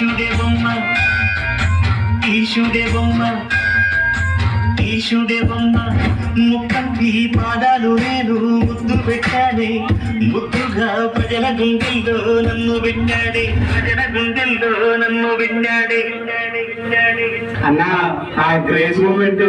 ఈశుడే బొమ్మ ఈశుడే బొమ్మ ఈశుడే బొమ్మ ముక్కంటి పాదాలు నేను ముద్దు పెట్టాడే ముద్దుగా ప్రజల గుండెల్లో నన్ను పెట్టాడే ప్రజల గుండెల్లో నన్ను పెట్టాడే అన్నా ఆ గ్రేస్ మూమెంట్